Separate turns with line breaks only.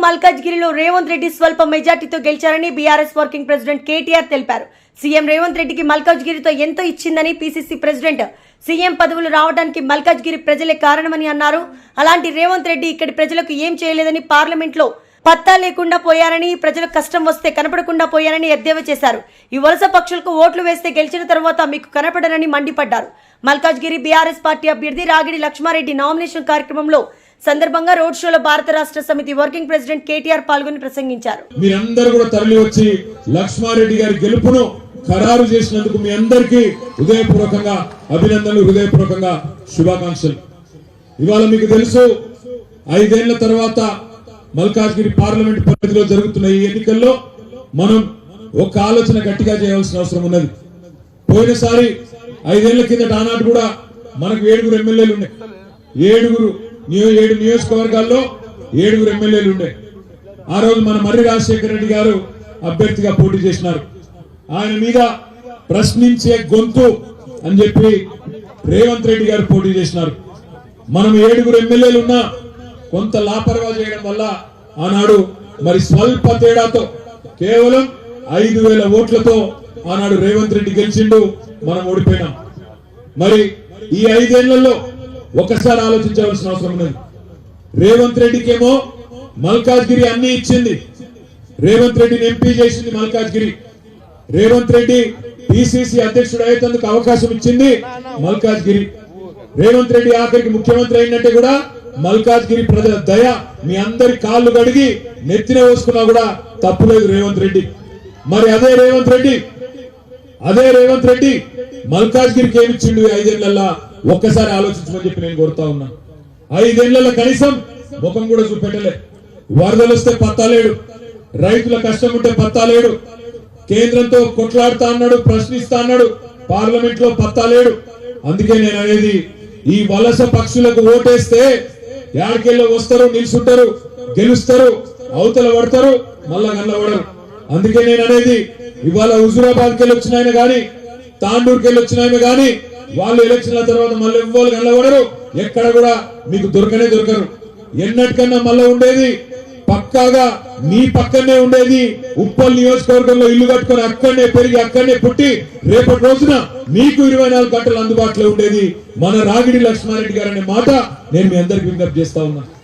మల్కాజ్గిరిలో రేవంత్ రెడ్డి స్వల్ప మెజార్టీతో గెలిచారని బీఆర్ఎస్ వర్కింగ్ ప్రెసిడెంట్ కేటీఆర్ తెలిపారు. సీఎం రేవంత్ రెడ్డికి మల్కాజ్గిరితో ఎంతో ఇచ్చిందని పీసీసీ ప్రెసిడెంట్ సీఎం పదవులు రావడానికి మల్కాజ్గిరి ప్రజలే కారణమని అన్నారు. అలాంటి రేవంత్ రెడ్డి ఇక్కడి ప్రజలకు ఏం చేయలేదని, పార్లమెంట్లో పత్తా లేకుండా పోయారని, ప్రజలకు కష్టం వస్తే కనపడకుండా పోయారని ఎద్దేవా చేశారు. ఈ వలస పక్షులకు ఓట్లు వేస్తే గెలిచిన తర్వాత మీకు కనపడరని మండిపడ్డారు. మల్కాజ్గిరి బీఆర్ఎస్ పార్టీ అభ్యర్థి రాగిడి లక్ష్మారెడ్డి నామినేషన్ కార్యక్రమంలో సందర్భంగా రోడ్ షోలో భారత రాష్ట్ర సమితి వర్కింగ్ ప్రెసిడెంట్ కేటీఆర్ పాల్గొని ప్రసంగించారు.
మీరందరూ కూడా తరలి వచ్చి లక్ష్మారెడ్డి గారి గెలుపును ఖరారు చేసినందుకు మీ అందరికీ హృదయపూర్వకంగా అభినందనలు, హృదయపూర్వకంగా శుభాకాంక్షలు. ఇవాళ మీకు తెలుసు, 5 ఏళ్ల తర్వాత మల్కాజ్గిరి పార్లమెంట్ పరిధిలో జరుగుతున్న ఈ ఎన్నికల్లో మనం ఒక ఆలోచన గట్టిగా చేయాల్సిన అవసరం ఉన్నది. పోయినసారి 5 ఏళ్ల కిందట ఆనాడు కూడా మనకు 7 ఎమ్మెల్యేలు ఉన్నాయి. 7 నియోజకవర్గాల్లో 7 ఎమ్మెల్యేలు ఉండే. ఆ రోజు మన మర్రి రాజశేఖర రెడ్డి గారు అభ్యర్థిగా పోటీ చేసినారు. ఆయన మీద ప్రశ్నించే గొంతు అని చెప్పి రేవంత్ రెడ్డి గారు పోటీ చేసినారు. మనం 7 ఎమ్మెల్యేలు ఉన్నా కొంత లాపర్వా చేయడం వల్ల ఆనాడు మరి స్వల్ప తేడాతో కేవలం 5,000 ఓట్లతో ఆనాడు రేవంత్ రెడ్డి గెలిచిండు, మనం ఓడిపోయినాం. మరి ఈ 5 ఏళ్లలో ఒకసారి ఆలోచించవలసిన అవసరం ఉన్నది. రేవంత్ రెడ్డికేమో మల్కాజ్గిరి అన్ని ఇచ్చింది. రేవంత్ రెడ్డిని ఎంపీ చేసింది మల్కాజ్గిరి. రేవంత్ రెడ్డి పిసిసి అధ్యక్షుడు అయ్యేందుకు అవకాశం ఇచ్చింది మల్కాజ్గిరి. రేవంత్ రెడ్డి ఆఖరికి ముఖ్యమంత్రి అయినట్టే కూడా మల్కాజ్గిరి ప్రజల దయ మీ అందరి కాళ్ళు కడిగి నెత్తిన వేసుకున్నా కూడా తప్పులేదు రేవంత్ రెడ్డి. మరి అదే రేవంత్ రెడ్డి మల్కాజ్గిరికి ఏమిచ్చిండు 5 ఏళ్లలో ఒక్కసారి ఆలోచించమని చెప్పి నేను కోరుతా ఉన్నా. 5 ఏళ్లలో కనీసం ముఖం కూడా చూపెట్టలే. వరదలు వస్తే పత్తాలేడు, రైతుల కష్టం ఉంటే పత్తాలేడు, కేంద్రంతో కొట్లాడుతా అన్నాడు, ప్రశ్నిస్తా అన్నాడు, పార్లమెంట్ లో పత్తాలేడు. అందుకే నేను అనేది, ఈ వలస పక్షులకు ఓటేస్తే యాడికెళ్ళి వస్తారు, నిలుచుంటారు, గెలుస్తారు, అవతల పడతారు, మళ్ళా గల్లబడరు. అందుకే నేను అనేది, ఇవాళ హుజూరాబాద్కి వెళ్ళి వచ్చిన ఆయన గాని, తాండూరుకి వెళ్ళి వచ్చిన ఆయన గాని, వాళ్ళు ఎలక్షన్ల తర్వాత మళ్ళీ ఇవ్వాలి గల్లబడరు, ఎక్కడ కూడా మీకు దొరకరు. ఎన్నటికన్నా మళ్ళీ ఉండేది పక్కాగా మీ పక్కనే ఉండేది ఉప్పల్ నియోజకవర్గంలో ఇల్లు కట్టుకుని అక్కడనే పెరిగి అక్కడనే పుట్టి రేపటి రోజున మీకు 24 గంటలు అందుబాటులో ఉండేది మన రాగిడి లక్ష్మారెడ్డి గారు అనే మాట నేను మీ అందరికి విజ్ఞప్తి చేస్తా ఉన్నా.